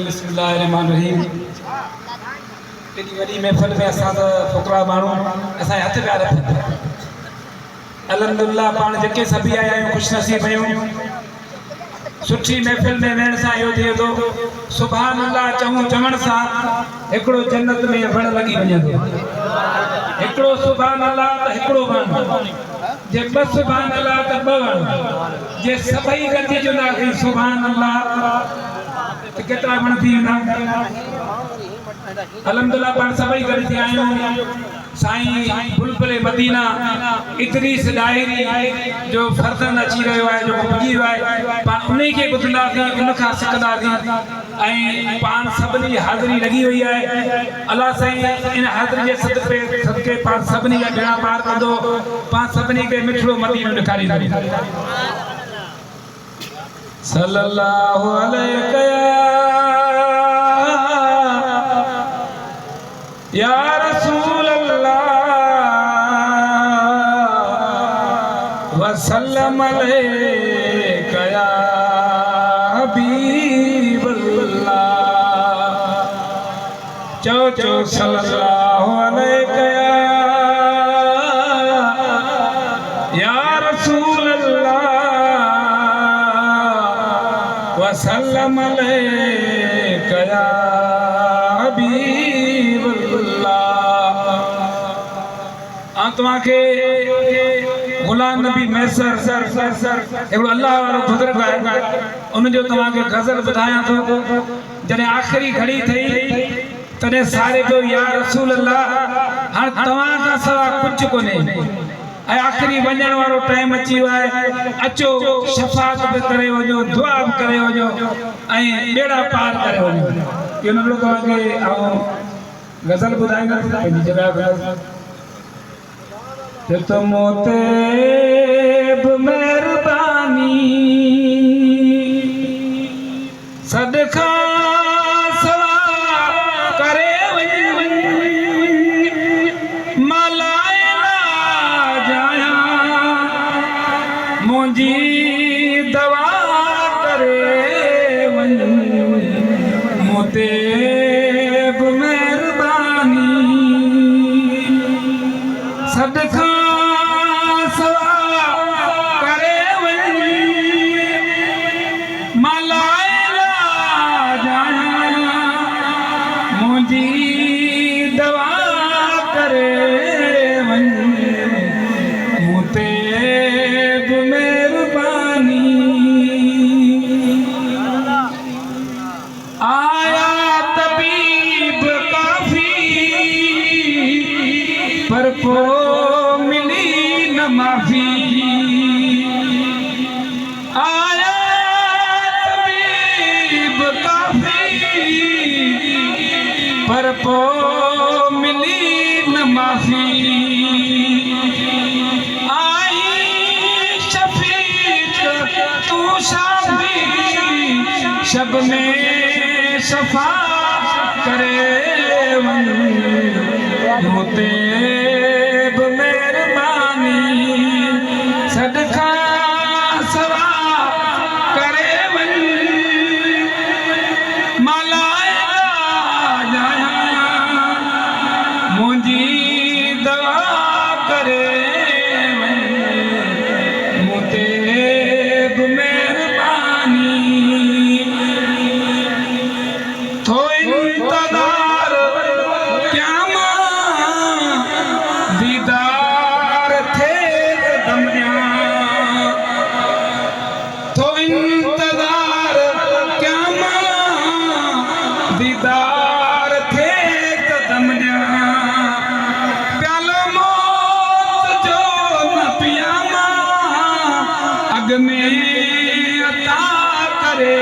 बिस्मिल्लाहिर्रहमानिर्रहीम। एॾी वॾी महफ़िल में असां त फ़ुक़रा माण्हू असांजे हथ पिया रखनि। अल्हम्दुलिल्लाह पाण जेके सभी आया आहियूं ख़ुशनसीब आहियूं। सुठी महफ़िल में वेहण सां इहो थिए थो सुभान अल्लाह चवण सां हिकिड़ो जन्नत में वण लॻी वञे थो। हिकिड़ो सुभान अल्लाह त हिकिड़ो वण, जे ॿ सुभान अल्लाह त ॿ वण, जे सभई गॾिजी चवंदासीं सुभान अल्लाह त केतिरा वण थी वेंदा। अल्हम्दुलिल्लाह पाण सभई गॾिजी आहियूं। साईं बुलबुले मदीना इदरीस डायरी जो फर्ज़न अची रहियो आहे, जो पुॼी वियो आहे, पाण उन खे ॿुधंदासीं, उन खां सिखंदासीं। ऐं पाण सभिनी हाज़िरी लॻी वई आहे। अल्लाह साईं इन हाज़िरी जे सदके पाण सभिनी जा बेड़ा पार कंदो, पाण सभिनी खे मिठड़ो मदीनो ॾेखारींदो। सल्लल्लाहु अलैहि या रसूल अल्लाह वसल्लम अलैका या हबीब अल्लाह। चो सल्लल्लाहु अलैका या रसूल अल्लाह वसल्लम अलैका या हबीब तव्हांखे गुलाम नबी मैसर हिकिड़ो अल्लाह वारो बुज़ुर्ग आहे, उनजो तव्हांखे गज़ल ॿुधायां थो। जॾहिं आख़िरी घड़ी थी तॾहिं सारे पियो या रसूल अल्लाह, हाणे तव्हां खां सवाइ कुझु कोन्हे ऐं आख़िरी वञण वारो टाइम अची वियो आहे। अचो शफ़ाअत बि करे वञो, दुआ बि करे वञो ऐं ॿेड़ा पार करे वञो। इहो नंढड़ो तव्हांखे गज़ल ॿुधाईंदा पंहिंजी जॻह तो मोते मेहरबानी सदका सवा करे मलाया जाया मुझी दवा करे मोते मेहरबानी सदका पर को मिली न माफी। आया तबीब काफी पर को मिली न माफी। आई शफीक तू शाफी शब में शफा करे मोते मेहरबानी सदका सवा करे मलाया जाया मुझी दवा करे मोते मेहरबानी। थो इंतज़ार दीदार थे दमया, तो इंतजार क्या दीदार थे दमया। प्यालो मौत जो न पियामा अग में अता करे